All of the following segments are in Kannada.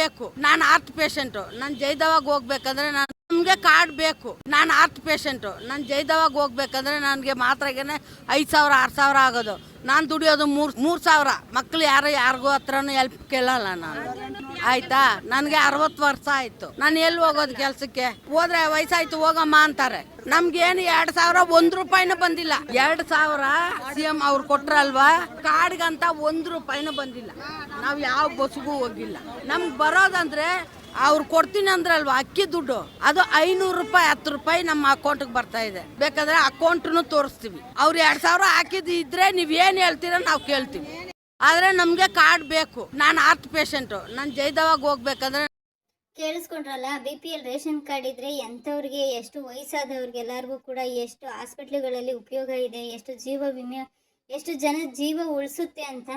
ಬೇಕು. ನಾನು ಹಾರ್ಟ್ ಪೇಷಂಟು. ನಾನು ಜೈದವಾಗ ಹೋಗ್ಬೇಕಂದ್ರೆ ನಮಗೆ ಕಾರ್ಡ್ ಬೇಕು. ನಾನು ಹಾರ್ಟ್ ಪೇಷಂಟು. ನಾನು ಜೈದವಾಗ ಹೋಗ್ಬೇಕಂದ್ರೆ ನನಗೆ ಮಾತ್ರೆಗೆ 5,000 6,000 ಆಗೋದು. ನಾನು ದುಡಿಯೋದು 3,000. ಮಕ್ಕಳು ಯಾರಿಗೂ ಹತ್ರನೂ ಹೆಲ್ಪ್ ಕೇಳಲ್ಲ ನಾನು. ಆಯ್ತಾ, ನನಗೆ 60 ವರ್ಷ ಆಯ್ತು. ನಾನು ಎಲ್ಲಿ ಹೋಗೋದು ಕೆಲಸಕ್ಕೆ? ಹೋದ್ರೆ ವಯಸ್ಸಾಯ್ತು ಹೋಗಮ್ಮ ಅಂತಾರೆ. ನಮ್ಗೇನು 2,000 1 ರೂಪಾಯಿನೂ ಬಂದಿಲ್ಲ. 2,000 CM ಅವ್ರು ಕೊಟ್ರಲ್ವಾ, ಕಾರ್ಡ್ಗಂತ 1 ರೂಪಾಯಿನೂ ಬಂದಿಲ್ಲ. ನಾವು ಯಾವ ಬಸ್ಗೂ ಹೋಗಿಲ್ಲ. ನಮ್ಗೆ ಬರೋದಂದ್ರೆ ಅವ್ರು ಕೊಡ್ತೀನಿ ಅಂದ್ರಲ್ವಾ ಅಕ್ಕಿ ದುಡ್ಡು, ಅದು 500 ರೂಪಾಯಿ 10 ರೂಪಾಯಿ ನಮ್ಮ ಅಕೌಂಟ್ಗೆ ಬರ್ತಾ ಇದೆ. ಬೇಕಾದ್ರೆ ಅಕೌಂಟ್ನು ತೋರಿಸ್ತೀವಿ. ಅವ್ರು 2,000 ಹಾಕಿದ್ದು ಇದ್ರೆ ನೀವು ಏನು ಹೇಳ್ತೀರ ನಾವು ಕೇಳ್ತೀವಿ. ಆದ್ರೆ ನಮ್ಗೆ ಕಾರ್ಡ್ ಬೇಕು. ನಾನು ಹಾರ್ಟ್ ಪೇಷಂಟು. ನಾನು ಜೈದವಾಗ ಹೋಗ್ಬೇಕಂದ್ರೆ ಕೇಳಿಸ್ಕೊಂಡ್ರಲ್ಲ, BPL ರೇಷನ್ ಕಾರ್ಡ್ ಇದ್ರೆ ಎಂಥವ್ರಿಗೆ, ಎಷ್ಟು ವಯಸ್ಸಾದವ್ರಿಗೆ ಎಲ್ಲರಿಗೂ ಕೂಡ ಎಷ್ಟು ಹಾಸ್ಪಿಟ್ಲುಗಳಲ್ಲಿ ಉಪಯೋಗ ಇದೆ, ಎಷ್ಟು ಜೀವ ವಿಮೆ, ಎಷ್ಟು ಜನ ಜೀವ ಉಳಿಸುತ್ತೆ ಅಂತ.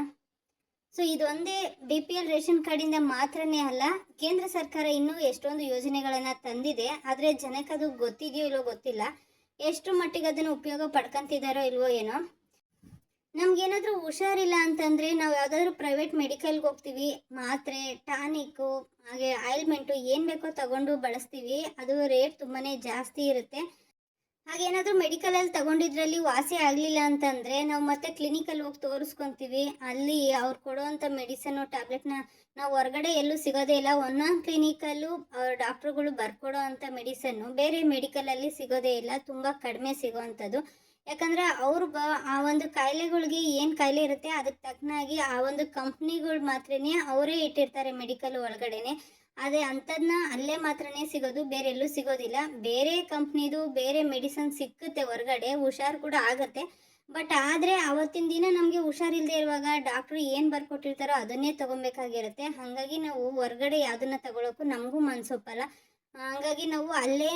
ಸೊ ಇದೊಂದೇ BPL ರೇಷನ್ ಕಾರ್ಡಿಂದ ಮಾತ್ರನೇ ಅಲ್ಲ, ಕೇಂದ್ರ ಸರ್ಕಾರ ಇನ್ನೂ ಎಷ್ಟೊಂದು ಯೋಜನೆಗಳನ್ನು ತಂದಿದೆ. ಆದರೆ ಜನಕ್ಕೆ ಅದು ಗೊತ್ತಿದೆಯೋ ಇಲ್ವೋ ಗೊತ್ತಿಲ್ಲ. ಎಷ್ಟು ಮಟ್ಟಿಗೆ ಅದನ್ನು ಉಪಯೋಗ ಪಡ್ಕೊತಿದ್ದಾರೋ ಇಲ್ವೋ ಏನೋ. ನಮಗೇನಾದರೂ ಹುಷಾರಿಲ್ಲ ಅಂತಂದರೆ ನಾವು ಯಾವುದಾದ್ರೂ ಪ್ರೈವೇಟ್ ಮೆಡಿಕಲ್ಗೆ ಹೋಗ್ತೀವಿ. ಮಾತ್ರೆ, ಟಾನಿಕ್ಕು, ಹಾಗೆ ಆಯಿಲ್ಮೆಂಟು ಏನು ಬೇಕೋ ತಗೊಂಡು ಬಳಸ್ತೀವಿ. ಅದು ರೇಟ್ ತುಂಬಾ ಜಾಸ್ತಿ ಇರುತ್ತೆ. ಹಾಗೇನಾದರೂ ಮೆಡಿಕಲಲ್ಲಿ ತಗೊಂಡಿದ್ರಲ್ಲಿ ವಾಸಿ ಆಗಲಿಲ್ಲ ಅಂತಂದರೆ ನಾವು ಮತ್ತೆ ಕ್ಲಿನಿಕಲ್ಲಿ ಹೋಗಿ ತೋರಿಸ್ಕೊತೀವಿ. ಅಲ್ಲಿ ಅವ್ರು ಕೊಡೋವಂಥ ಮೆಡಿಸನ್ನು, ಟ್ಯಾಬ್ಲೆಟ್ನ ನಾವು ಹೊರಗಡೆ ಎಲ್ಲೂ ಸಿಗೋದೇ ಇಲ್ಲ. ಒಂದೊಂದು ಕ್ಲಿನಿಕಲ್ಲೂ ಡಾಕ್ಟ್ರುಗಳು ಬರ್ಕೊಡೋ ಅಂಥ ಮೆಡಿಸನ್ನು ಬೇರೆ ಮೆಡಿಕಲಲ್ಲಿ ಸಿಗೋದೇ ಇಲ್ಲ. ತುಂಬ ಕಡಿಮೆ ಸಿಗೋವಂಥದ್ದು. ಯಾಕಂದರೆ ಅವರು ಆ ಒಂದು ಕಾಯಿಲೆಗಳಿಗೆ ಏನು ಕಾಯಿಲೆ ಇರುತ್ತೆ ಅದಕ್ಕೆ ತಕ್ಕನಾಗಿ ಆ ಒಂದು ಕಂಪ್ನಿಗಳು ಮಾತ್ರನೇ ಅವರೇ ಇಟ್ಟಿರ್ತಾರೆ ಮೆಡಿಕಲ್ ಒಳಗಡೆನೆ. ಅದೇ ಅಂಥದನ್ನ ಅಲ್ಲೇ ಮಾತ್ರನೇ ಸಿಗೋದು, ಬೇರೆ ಎಲ್ಲೂ ಸಿಗೋದಿಲ್ಲ. ಬೇರೆ ಕಂಪ್ನಿದು ಬೇರೆ ಮೆಡಿಸನ್ ಸಿಕ್ಕುತ್ತೆ ಹೊರಗಡೆ, ಹುಷಾರು ಕೂಡ ಆಗುತ್ತೆ. ಬಟ್ ಆದರೆ ಆವತ್ತಿನ ದಿನ ನಮಗೆ ಹುಷಾರಿಲ್ಲದೆ ಇರುವಾಗ ಡಾಕ್ಟ್ರು ಏನು ಬರ್ಕೊಟ್ಟಿರ್ತಾರೋ ಅದನ್ನೇ ತೊಗೊಬೇಕಾಗಿರುತ್ತೆ. ಹಾಗಾಗಿ ನಾವು ಹೊರಗಡೆ ಯಾವುದನ್ನು ತಗೊಳ್ಳೋಕ್ಕೂ ನಮಗೂ ಮನಸ್ಸೊಪ್ಪಲ್ಲ. ಹಾಗಾಗಿ ನಾವು ಅಲ್ಲೇ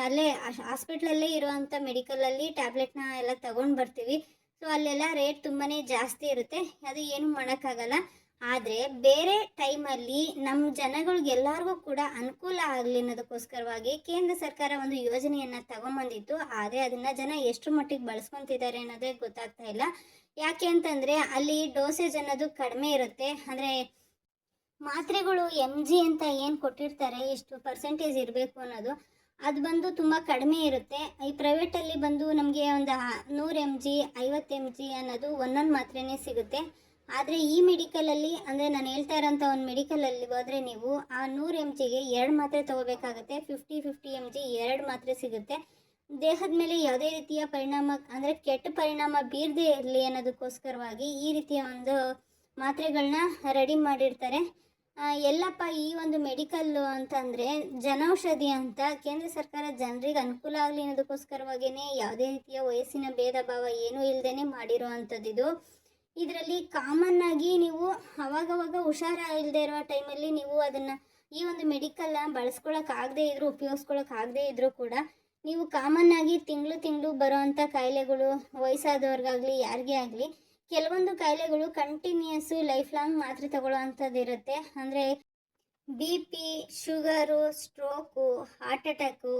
ಅಲ್ಲೇ ಹಾಸ್ಪಿಟ್ಲಲ್ಲೇ ಇರುವಂಥ ಮೆಡಿಕಲಲ್ಲಿ ಟ್ಯಾಬ್ಲೆಟ್ನ ಎಲ್ಲ ತೊಗೊಂಡು ಬರ್ತೀವಿ. ಸೊ ಅಲ್ಲೆಲ್ಲ ರೇಟ್ ತುಂಬಾ ಜಾಸ್ತಿ ಇರುತ್ತೆ. ಅದು ಏನೂ ಮಾಡೋಕ್ಕಾಗಲ್ಲ. ಆದರೆ ಬೇರೆ ಟೈಮಲ್ಲಿ ನಮ್ಮ ಜನಗಳಿಗೆಲ್ಲರಿಗೂ ಕೂಡ ಅನುಕೂಲ ಆಗಲಿ ಅನ್ನೋದಕ್ಕೋಸ್ಕರವಾಗಿ ಕೇಂದ್ರ ಸರ್ಕಾರ ಒಂದು ಯೋಜನೆಯನ್ನು ತಗೊಂಬಂದಿತ್ತು. ಆದರೆ ಅದನ್ನು ಜನ ಎಷ್ಟು ಮಟ್ಟಿಗೆ ಬಳಸ್ಕೊತಿದ್ದಾರೆ ಅನ್ನೋದೇ ಗೊತ್ತಾಗ್ತಾ ಇಲ್ಲ. ಯಾಕೆ ಅಂತಂದರೆ ಅಲ್ಲಿ ಡೋಸೇಜ್ ಅನ್ನೋದು ಕಡಿಮೆ ಇರುತ್ತೆ. ಅಂದರೆ ಮಾತ್ರೆಗಳು MG ಅಂತ ಏನು ಕೊಟ್ಟಿರ್ತಾರೆ, ಎಷ್ಟು ಪರ್ಸೆಂಟೇಜ್ ಇರಬೇಕು ಅನ್ನೋದು, ಅದು ಬಂದು ತುಂಬ ಕಡಿಮೆ ಇರುತ್ತೆ. ಈ ಪ್ರೈವೇಟಲ್ಲಿ ಬಂದು ನಮಗೆ ಒಂದು 100 mg 50 mg ಅನ್ನೋದು ಒಂದೊಂದು ಮಾತ್ರೆನೇ ಸಿಗುತ್ತೆ. ಆದರೆ ಈ ಮೆಡಿಕಲಲ್ಲಿ, ಅಂದರೆ ನಾನು ಹೇಳ್ತಾ ಇರೋಂಥ ಒಂದು ಮೆಡಿಕಲಲ್ಲಿ ಹೋದರೆ ನೀವು ಆ 100 mgಗೆ 2 ಮಾತ್ರೆ ತೊಗೋಬೇಕಾಗತ್ತೆ. 50 mg 2 ಮಾತ್ರೆ ಸಿಗುತ್ತೆ. ದೇಹದ ಮೇಲೆ ಯಾವುದೇ ರೀತಿಯ ಪರಿಣಾಮ, ಅಂದರೆ ಕೆಟ್ಟ ಪರಿಣಾಮ ಬೀರದೇ ಇರಲಿ ಅನ್ನೋದಕ್ಕೋಸ್ಕರವಾಗಿ ಈ ರೀತಿಯ ಒಂದು ಮಾತ್ರೆಗಳನ್ನ ರೆಡಿ ಮಾಡಿರ್ತಾರೆ. ಎಲ್ಲಪ್ಪ ಈ ಒಂದು ಮೆಡಿಕಲ್ಲು ಅಂತಂದರೆ ಜನೌಷಧಿ ಅಂತ ಕೇಂದ್ರ ಸರ್ಕಾರ ಜನರಿಗೆ ಅನುಕೂಲ ಆಗಲಿ ಅನ್ನೋದಕ್ಕೋಸ್ಕರವಾಗಿಯೇ ಯಾವುದೇ ರೀತಿಯ ವಯಸ್ಸಿನ ಭೇದ ಭಾವ ಏನೂ ಇಲ್ಲದೇ ಮಾಡಿರೋ ಅಂಥದ್ದಿದು. ಇದರಲ್ಲಿ ಕಾಮನ್ನಾಗಿ ನೀವು ಅವಾಗವಾಗ ಹುಷಾರ ಇಲ್ಲದೆ ಇರೋ ಟೈಮಲ್ಲಿ ನೀವು ಅದನ್ನು ಈ ಒಂದು ಮೆಡಿಕಲ್ನ ಬಳಸ್ಕೊಳಕ್ಕಾಗದೇ ಇದ್ದರೂ, ಉಪಯೋಗಿಸ್ಕೊಳಕ್ಕಾಗದೇ ಇದ್ದರೂ ಕೂಡ ನೀವು ಕಾಮನ್ನಾಗಿ ತಿಂಗಳು ಬರೋ ಅಂಥ ಕಾಯಿಲೆಗಳು, ವಯಸ್ಸಾದವ್ರಿಗಾಗಲಿ ಯಾರಿಗೇ ಆಗಲಿ, ಕೆಲವೊಂದು ಕಾಯಿಲೆಗಳು ಕಂಟಿನ್ಯೂಯಸ್ಸು ಲೈಫ್ ಲಾಂಗ್ ಮಾತ್ರೆ ತಗೊಳ್ಳೋ ಅಂಥದ್ದು ಇರುತ್ತೆ. ಅಂದರೆ BP, sugar, stroke, heart attack,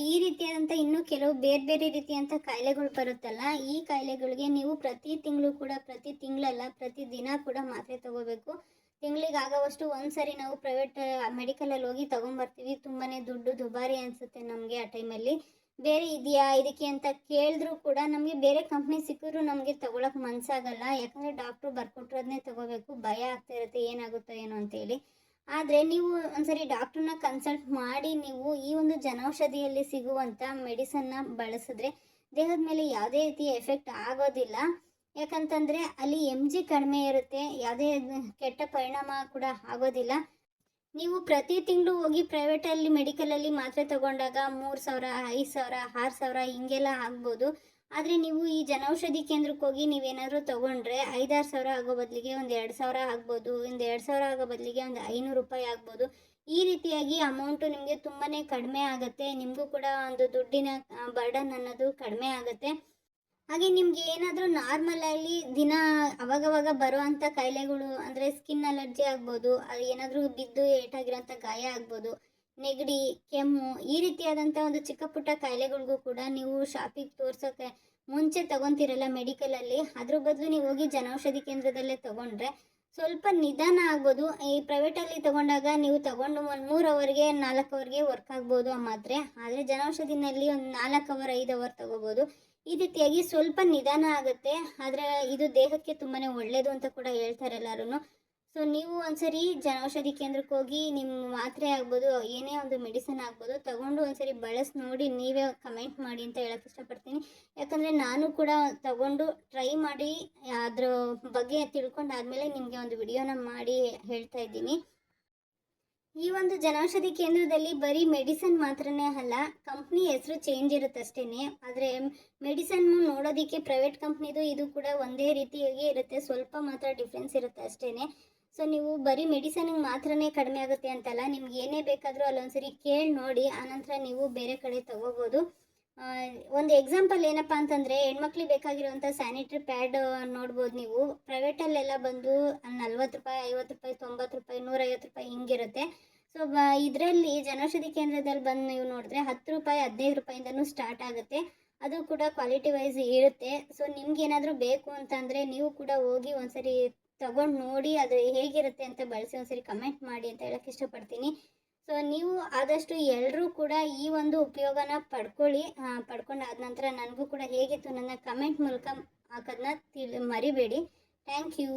ಈ ರೀತಿಯಾದಂಥ ಇನ್ನೂ ಕೆಲವು ಬೇರೆ ಬೇರೆ ರೀತಿಯಂಥ ಕಾಯಿಲೆಗಳು ಬರುತ್ತಲ್ಲ, ಈ ಕಾಯಿಲೆಗಳಿಗೆ ನೀವು ಪ್ರತಿ ತಿಂಗಳಲ್ಲ ಪ್ರತಿ ದಿನ ಕೂಡ ಮಾತ್ರೆ ತಗೋಬೇಕು. ತಿಂಗಳಿಗೆ ಆಗೋವಷ್ಟು ಒಂದು ಸರಿ ನಾವು ಪ್ರೈವೇಟ್ ಮೆಡಿಕಲಲ್ಲಿ ಹೋಗಿ ತೊಗೊಂಬರ್ತೀವಿ. ತುಂಬಾ ದುಡ್ಡು ದುಬಾರಿ ಅನಿಸುತ್ತೆ ನಮಗೆ ಆ ಟೈಮಲ್ಲಿ. ಬೇರೆ ಇದೆಯಾ ಇದಕ್ಕೆ ಅಂತ ಕೇಳಿದ್ರೂ ಕೂಡ ನಮಗೆ ಬೇರೆ ಕಂಪ್ನಿ ಸಿಕ್ಕಿದ್ರು ನಮಗೆ ತೊಗೊಳಕ್ಕೆ ಮನಸ್ಸಾಗಲ್ಲ. ಯಾಕಂದರೆ ಡಾಕ್ಟ್ರು ಬರ್ಕೊಟ್ರದನ್ನೇ ತೊಗೋಬೇಕು, ಭಯ ಆಗ್ತಾ ಇರುತ್ತೆ ಏನಾಗುತ್ತೋ ಏನೋ ಅಂತೇಳಿ. ಆದರೆ ನೀವು ಒಂದ್ಸರಿ ಡಾಕ್ಟ್ರನ್ನ ಕನ್ಸಲ್ಟ್ ಮಾಡಿ ನೀವು ಈ ಒಂದು ಜನೌಷಧಿಯಲ್ಲಿ ಸಿಗುವಂಥ ಮೆಡಿಸನ್ನ ಬಳಸಿದ್ರೆ ದೇಹದ ಮೇಲೆ ಯಾವುದೇ ರೀತಿಯ ಎಫೆಕ್ಟ್ ಆಗೋದಿಲ್ಲ. ಯಾಕಂತಂದರೆ ಅಲ್ಲಿ MG ಕಡಿಮೆ ಇರುತ್ತೆ, ಯಾವುದೇ ಕೆಟ್ಟ ಪರಿಣಾಮ ಕೂಡ ಆಗೋದಿಲ್ಲ. ನೀವು ಪ್ರತಿ ತಿಂಗಳು ಹೋಗಿ ಪ್ರೈವೇಟಲ್ಲಿ ಮೆಡಿಕಲಲ್ಲಿ ಮಾತ್ರೆ ತೊಗೊಂಡಾಗ 3,000 5,000 6,000 ಹಿಂಗೆಲ್ಲ ಆಗ್ಬೋದು. ಆದರೆ ನೀವು ಈ ಜನೌಷಧಿ ಕೇಂದ್ರಕ್ಕೆ ಹೋಗಿ ನೀವೇನಾದರೂ ತೊಗೊಂಡ್ರೆ 5-6 ಸಾವಿರ ಆಗೋ ಬದಲಿಗೆ ಒಂದು 2,000 ಆಗ್ಬೋದು, ಒಂದು 2,000 ಆಗೋ ಬದಲಿಗೆ ಒಂದು 500 ರೂಪಾಯಿ ಆಗ್ಬೋದು. ಈ ರೀತಿಯಾಗಿ ಅಮೌಂಟು ನಿಮಗೆ ತುಂಬಾ ಕಡಿಮೆ ಆಗುತ್ತೆ. ನಿಮಗೂ ಕೂಡ ಒಂದು ದುಡ್ಡಿನ ಬರ್ಡನ್ ಅನ್ನೋದು ಕಡಿಮೆ ಆಗುತ್ತೆ. ಹಾಗೆ ನಿಮಗೆ ಏನಾದರೂ ನಾರ್ಮಲಲ್ಲಿ ದಿನ ಅವಾಗವಾಗ ಬರೋ ಅಂಥ ಕಾಯಿಲೆಗಳು, ಅಂದರೆ ಸ್ಕಿನ್ ಅಲರ್ಜಿ ಆಗ್ಬೋದು, ಅದು ಏನಾದರೂ ಬಿದ್ದು ಏಟಾಗಿರೋಂಥ ಗಾಯ ಆಗ್ಬೋದು, ನೆಗಡಿ, ಕೆಮ್ಮು, ಈ ರೀತಿಯಾದಂಥ ಒಂದು ಚಿಕ್ಕ ಪುಟ್ಟ ಕಾಯಿಲೆಗಳಿಗೂ ಕೂಡ ನೀವು ಶಾಪಿಗೆ ತೋರ್ಸೋಕ್ಕೆ ಮುಂಚೆ ತೊಗೊತಿರಲ್ಲ ಮೆಡಿಕಲಲ್ಲಿ, ಅದ್ರ ಬದಲು ನೀವು ಹೋಗಿ ಜನೌಷಧಿ ಕೇಂದ್ರದಲ್ಲೇ ತೊಗೊಂಡ್ರೆ ಸ್ವಲ್ಪ ನಿಧಾನ ಆಗ್ಬೋದು. ಈ ಪ್ರೈವೇಟಲ್ಲಿ ತೊಗೊಂಡಾಗ ನೀವು ತೊಗೊಂಡು ಒಂದು 3 ಅವರ್ಗೆ 4 ಅವರ್ಗೆ ವರ್ಕ್ ಆಗ್ಬೋದು ಆ ಮಾತ್ರೆ. ಆದರೆ ಜನೌಷಧಿನಲ್ಲಿ ಒಂದು 4 ಅವರ್ 5 ಅವರ್ ತೊಗೋಬೋದು. ಈ ರೀತಿಯಾಗಿ ಸ್ವಲ್ಪ ನಿಧಾನ ಆಗುತ್ತೆ. ಆದರೆ ಇದು ದೇಹಕ್ಕೆ ತುಂಬಾ ಒಳ್ಳೆಯದು ಅಂತ ಕೂಡ ಹೇಳ್ತಾರೆ ಎಲ್ಲರೂ. ಸೊ ನೀವು ಒಂದ್ಸರಿ ಜನೌಷಧಿ ಕೇಂದ್ರಕ್ಕೆ ಹೋಗಿ ನಿಮ್ಮ ಮಾತ್ರೆ ಆಗ್ಬೋದು, ಏನೇ ಒಂದು ಮೆಡಿಸಿನ್ ಆಗ್ಬೋದು ತೊಗೊಂಡು ಒಂದ್ಸರಿ ಬಳಸಿ ನೋಡಿ ನೀವೇ ಕಮೆಂಟ್ ಮಾಡಿ ಅಂತ ಹೇಳೋಕ್ಕೆ ಇಷ್ಟಪಡ್ತೀನಿ. ಯಾಕಂದರೆ ನಾನು ಕೂಡ ತಗೊಂಡು ಟ್ರೈ ಮಾಡಿ ಅದ್ರ ಬಗ್ಗೆ ತಿಳ್ಕೊಂಡಾದ್ಮೇಲೆ ನಿಮಗೆ ಒಂದು ವಿಡಿಯೋನ ಮಾಡಿ ಹೇಳ್ತಾ ಇದ್ದೀನಿ. ಈ ಒಂದು ಜನೌಷಧಿ ಕೇಂದ್ರದಲ್ಲಿ ಬರೀ ಮೆಡಿಸನ್ ಮಾತ್ರನೇ ಅಲ್ಲ, ಕಂಪ್ನಿ ಹೆಸರು ಚೇಂಜ್ ಇರುತ್ತೆ ಅಷ್ಟೇ. ಆದರೆ ಮೆಡಿಸನ್ನು ನೋಡೋದಕ್ಕೆ ಪ್ರೈವೇಟ್ ಕಂಪ್ನಿದು ಇದು ಕೂಡ ಒಂದೇ ರೀತಿಯಾಗಿ ಇರುತ್ತೆ, ಸ್ವಲ್ಪ ಮಾತ್ರ ಡಿಫ್ರೆನ್ಸ್ ಇರುತ್ತೆ ಅಷ್ಟೇ. ಸೊ ನೀವು ಬರೀ ಮೆಡಿಸನ್ಗೆ ಮಾತ್ರನೇ ಕಡಿಮೆ ಆಗುತ್ತೆ ಅಂತಲ್ಲ, ನಿಮ್ಗೆ ಏನೇ ಬೇಕಾದರೂ ಅಲ್ಲೊಂದ್ಸರಿ ಕೇಳಿ ನೋಡಿ, ಆನಂತರ ನೀವು ಬೇರೆ ಕಡೆ ತೊಗೋಬೋದು. ಒಂದು ಎಕ್ಸಾಂಪಲ್ ಏನಪ್ಪ ಅಂತಂದರೆ, ಹೆಣ್ಮಕ್ಳಿಗೆ ಬೇಕಾಗಿರುವಂಥ ಸ್ಯಾನಿಟ್ರಿ ಪ್ಯಾಡ್ ನೋಡ್ಬೋದು ನೀವು. ಪ್ರೈವೇಟಲ್ಲೆಲ್ಲ ಬಂದು 40 ರೂಪಾಯಿ, 50 ರೂಪಾಯಿ, 90 ರೂಪಾಯಿ, 150 ರೂಪಾಯಿ ಹಿಂಗಿರುತ್ತೆ. ಸೊ ಇದರಲ್ಲಿ ಜನೌಷಧಿ ಕೇಂದ್ರದಲ್ಲಿ ಬಂದು ನೀವು ನೋಡಿದ್ರೆ 10 ರೂಪಾಯಿ, 15 ರೂಪಾಯಿಂದನೂ ಸ್ಟಾರ್ಟ್ ಆಗುತ್ತೆ. ಅದು ಕೂಡ ಕ್ವಾಲಿಟಿ ವೈಸ್ ಇರುತ್ತೆ. ಸೊ ನಿಮ್ಗೇನಾದರೂ ಬೇಕು ಅಂತಂದರೆ ನೀವು ಕೂಡ ಹೋಗಿ ಒಂದ್ಸರಿ ತಗೊಂಡು ನೋಡಿ ಅದು ಹೇಗಿರುತ್ತೆ ಅಂತ ಬಳಸಿ ಒಂದ್ಸರಿ ಕಮೆಂಟ್ ಮಾಡಿ ಅಂತ ಹೇಳೋಕ್ಕೆ ಇಷ್ಟಪಡ್ತೀನಿ. ಸೊ ನೀವು ಆದಷ್ಟು ಎಲ್ಲರೂ ಕೂಡ ಈ ಒಂದು ಉಪಯೋಗನ ಪಡ್ಕೊಳ್ಳಿ. ಪಡ್ಕೊಂಡಾದ ನಂತರ ನನಗೂ ಕೂಡ ಹೇಗಿತ್ತು ನನ್ನ ಕಮೆಂಟ್ ಮೂಲಕ ಹಾಕೋದನ್ನ ಮರಿಬೇಡಿ. Thank you.